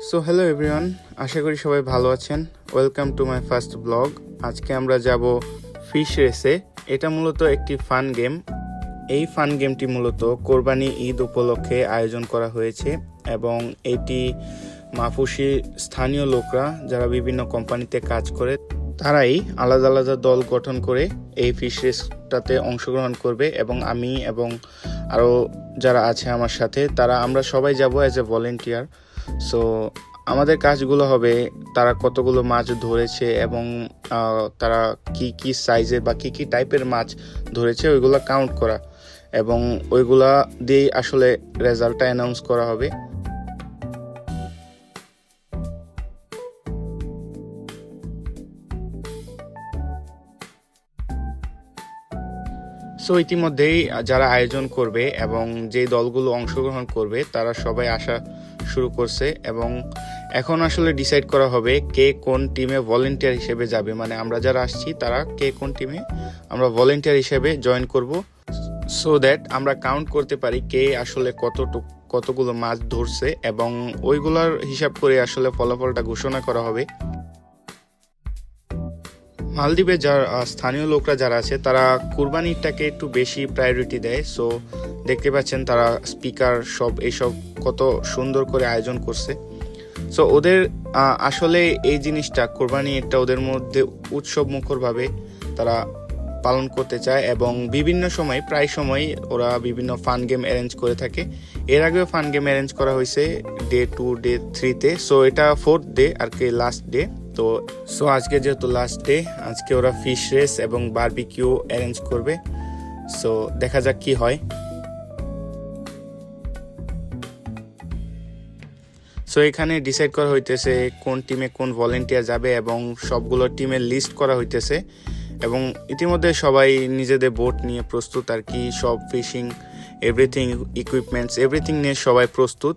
So hello everyone, আশা করি সবাই ভালো আছেন। Welcome to my first blog. আজকে আমরা যাব ফিশ রেসে। এটা মূলত একটি ফান গেম। এই ফান গেমটি মূলত কোরবানি ঈদ উপলক্ষে আয়োজন করা হয়েছে এবং এটি মাফুসি স্থানীয় লোকরা যারা বিভিন্ন কোম্পানিতে কাজ করে তারাই আলাদা আলাদা দল গঠন করে এই ফিশ রেসটাতে অংশগ্রহণ করবে এবং আমি এবং আরও যারা আছে আমার সাথে আমরা সবাই যাব অ্যাজ এ ভলেন্টিয়ার। সো আমাদের কাজগুলো হবে তারা কতগুলো মাছ ধরেছে এবং তারা কি কি সাইজের বা কি কি টাইপের মাছ ধরেছে ওইগুলো কাউন্ট করা এবং ওইগুলা দিয়েই আসলে রেজাল্টটা অ্যানাউন্স করা হবে। সো ইতিমধ্যেই যারা আয়োজন করবে এবং যে দলগুলো অংশগ্রহণ করবে তারা সবাই আসা শুরু করছে এবং এখন আসলে ডিসাইড করা হবে কে কোন টিমে ভলেন্টিয়ার হিসেবে যাবে, মানে আমরা যারা আসছি তারা কে কোন টিমে আমরা ভলেন্টিয়ার হিসেবে জয়েন করব, সো দ্যাট আমরা কাউন্ট করতে পারি কে আসলে কতগুলো মাছ ধরছে এবং ওইগুলোর হিসাব করে আসলে ফলাফলটা ঘোষণা করা হবে। মালদ্বীপে যারা স্থানীয় লোকরা যারা আছে তারা কুরবানিটাকে একটু বেশি প্রায়োরিটি দেয়। সো দেখতে পাচ্ছেন তারা স্পিকার এইসব কত সুন্দর করে আয়োজন করছে। সো ওদের আসলে এই জিনিসটা কোরবানি এটা ওদের মধ্যে উৎসব মুখরভাবে তারা পালন করতে চায় এবং বিভিন্ন সময় প্রায় সময় ওরা বিভিন্ন ফান গেম অ্যারেঞ্জ করে থাকে। এর আগেও ফান গেম অ্যারেঞ্জ করা হয়েছে ডে 2 ডে 3-তে। সো এটা 4th ডে আর কি, লাস্ট ডে। সো আজকে যেহেতু লাস্ট ডে, আজকে ওরা ফিশ রেস এবং বারবিকিউ অ্যারেঞ্জ করবে। সো দেখা যাক কি হয়। সো এখানে ডিসাইড করা হইতেছে কোন টিমে কোন ভলেন্টিয়ার যাবে এবং সবগুলো টিমের লিস্ট করা হইতেছে এবং ইতিমধ্যে সবাই নিজেদের বোট নিয়ে প্রস্তুত আর কি, সব ফিশিং এভরিথিং ইকুইপমেন্টস এভরিথিং নিয়ে সবাই প্রস্তুত।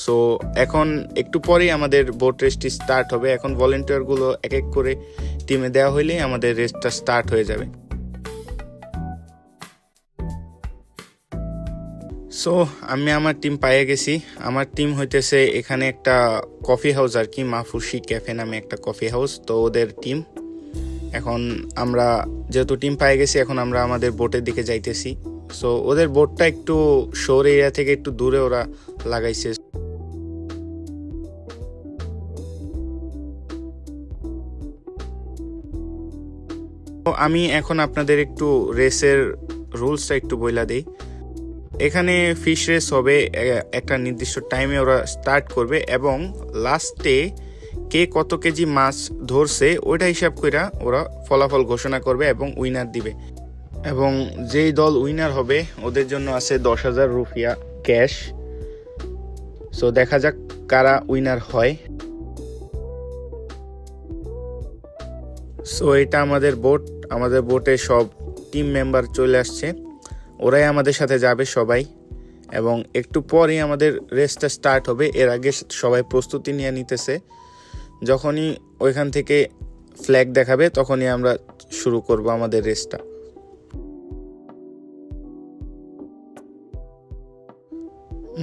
সো এখন একটু পরেই আমাদের বোট রেসটি স্টার্ট হবে। এখন ভলেন্টিয়ারগুলো এক এক করে টিমে দেওয়া হইলেই আমাদের রেসটা স্টার্ট হয়ে যাবে। সো আমি আমার টিম পাইয়ে গেছি। আমার টিম হইতেছে এখানে একটা কফি হাউস আর কি, মাফুসি ক্যাফে নামে একটা কফি হাউস, তো ওদের টিম। এখন আমরা যেহেতু টিম পাইয়ে গেছি এখন আমরা আমাদের বোটের দিকে যাইতেছি। সো ওদের বোটটা একটু শোর এরিয়া থেকে একটু দূরে ওরা লাগাইছে। আমি এখন আপনাদের একটু রেসের রুলসটা একটু বইলা দেই। এখানে ফিশ রেস হবে একটা নির্দিষ্ট টাইমে ওরা স্টার্ট করবে এবং লাস্টে কে কত কেজি মাছ ধরছে ওইটা হিসাব করে ওরা ফলাফল ঘোষণা করবে এবং উইনার দিবে এবং যেই দল উইনার হবে ওদের জন্য আছে 10,000 রুপিয়া ক্যাশ। সো দেখা যাক কারা উইনার হয়। সো এটা আমাদের বোট, আমাদের বোটে সব টিম মেম্বার চলে আসছে, ওরাই আমাদের সাথে যাবে সবাই এবং একটু পরেই আমাদের রেসটা স্টার্ট হবে। এর আগে সবাই প্রস্তুতি নিয়ে নিতেছে, যখনই ওইখান থেকে ফ্ল্যাগ দেখাবে তখনই আমরা শুরু করব আমাদের রেসটা।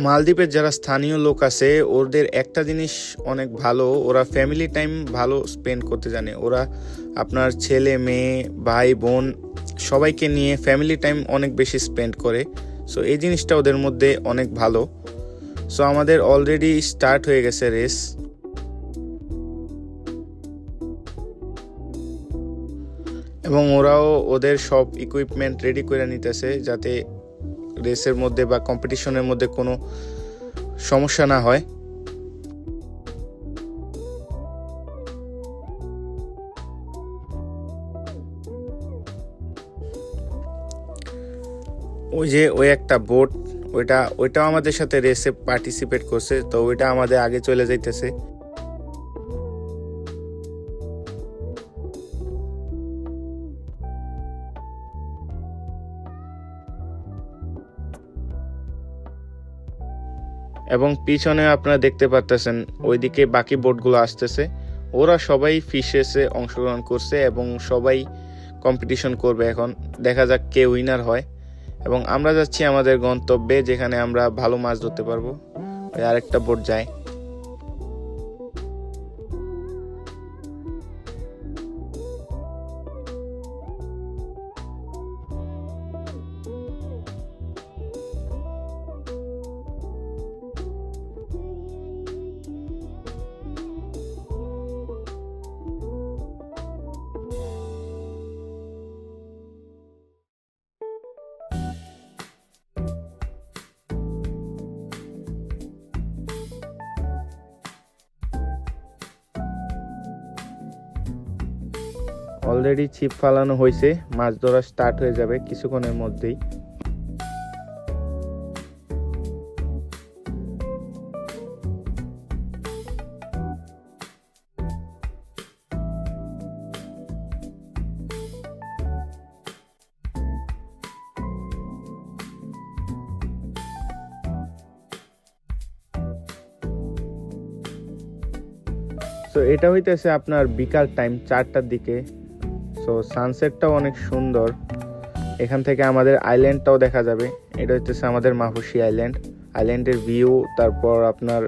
মালদ্বীপের যারা স্থানীয় লোক আছে ওদের একটা জিনিস অনেক ভালো, ওরা ফ্যামিলি টাইম ভালো স্পেন্ড করতে জানে। ওরা আপনার ছেলে মেয়ে ভাই বোন সবাইকে নিয়ে ফ্যামিলি টাইম অনেক বেশি স্পেন্ড করে। সো এই জিনিসটা ওদের মধ্যে অনেক ভালো। সো আমাদের অলরেডি স্টার্ট হয়ে গেছে রেস এবং ওরাও ওদের সব ইকুইপমেন্ট রেডি করে নিতেছে যাতে রেসের মধ্যে বা কম্পিটিশনের মধ্যে কোনো সমস্যা না হয়। ওই একটা বোট ওইটাও আমাদের সাথে রেসে পার্টিসিপেট করছে, তো ওইটা আমাদের আগে চলে যাইতেছে। এবং পিছনে আপনারা দেখতে পারতেছেন ওইদিকে বাকি বোটগুলো আসতেছে, ওরা সবাই ফিশ রেসে অংশগ্রহণ করছে এবং সবাই কম্পিটিশন করবে। এখন দেখা যাক কে উইনার হয় এবং আমরা যাচ্ছি আমাদের গন্তব্যে যেখানে আমরা ভালো মাছ ধরতে পারবো। আরেকটা বোট যায়। অলরেডি ছিপ ফালানো হয়েছে, মাছ ধরা স্টার্ট হয়ে যাবে কিছুক্ষণের মধ্যেই। সো এটা হইতেছে আপনার বিকাল টাইম 4টার দিকে। সো সানসেটটাও অনেক সুন্দর, এখান থেকে আমাদের আইল্যান্ডটাও দেখা যাবে। এটা হইতেছে আমাদের মাহফুসি আইল্যান্ডের ভিউ। তারপর আপনার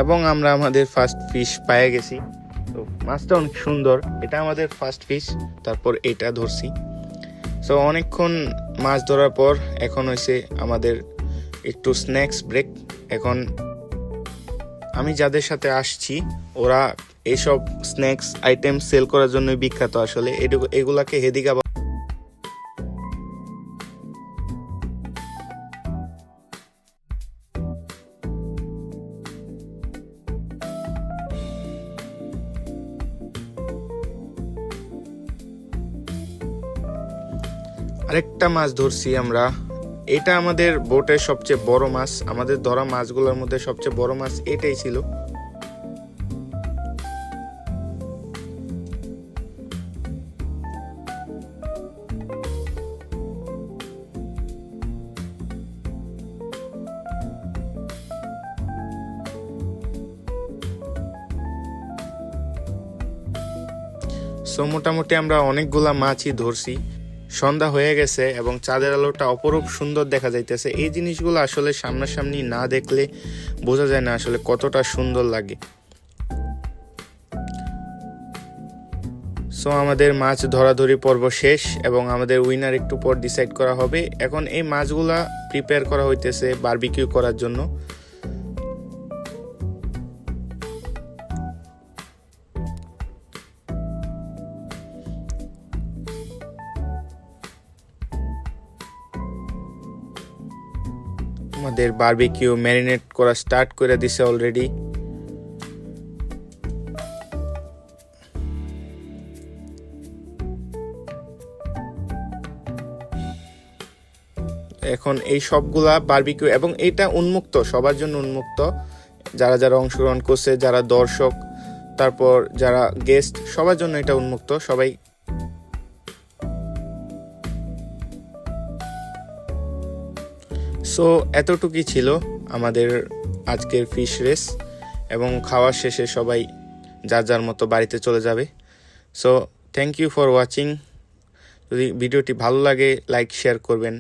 এবং আমরা আমাদের ফার্স্ট ফিশ পেয়ে গেছি। তো মাছটা অনেক সুন্দর, এটা আমাদের ফার্স্ট ফিশ। তারপর এটা ধরছি। সো অনেকক্ষণ মাছ ধরার পর এখন হয়েছে আমাদের একটু স্ন্যাক্স ব্রেক। এখন আমি যাদের সাথে আসছি ওরা এইসব স্ন্যাক্স আইটেম সেল করার জন্য বিখ্যাত। আসলে এগুলাকে হেদিকা আরেকটা মাছ ধরছি আমরা। এটা আমাদের বোটের সবচেয়ে বড় মাছ, আমাদের ধরা মাছগুলোর মধ্যে সবচেয়ে বড় মাছ এটাই ছিল। সো মোটামুটি আমরা অনেকগুলা মাছই ধরছি। সন্ধ্যা হয়ে গেছে এবং চাঁদের আলোটা অপরূপ সুন্দর দেখা যাইতেছে। এই জিনিসগুলো আসলে সামনাসামনি না দেখলে বোঝা যায় না আসলে কতটা সুন্দর লাগে। সো আমাদের মাছ ধরাধরি পর্ব শেষ এবং আমাদের উইনার একটু পর ডিসাইড করা হবে। এখন এই মাছগুলা প্রিপেয়ার করা হইতেছে বারবিকিউ করার জন্য। আমাদের বারবিকিউ ম্যারিনেট করা স্টার্ট করে দিছে অলরেডি। এখন এই সবগুলা বারবিকিউ এবং এটা উন্মুক্ত, সবার জন্য উন্মুক্ত। যারা যারা অংশগ্রহণ করছে, যারা দর্শক, তারপর যারা গেস্ট, সবার জন্য এটা উন্মুক্ত। সবাই সো এতটুকুই ছিল আমাদের আজকের ফিশ রেস এবং খাওয়ার শেষে সবাই যার যার মতো বাড়িতে চলে যাবে। So thank you for watching. যদি ভিডিওটি ভালো লাগে লাইক শেয়ার করবেন।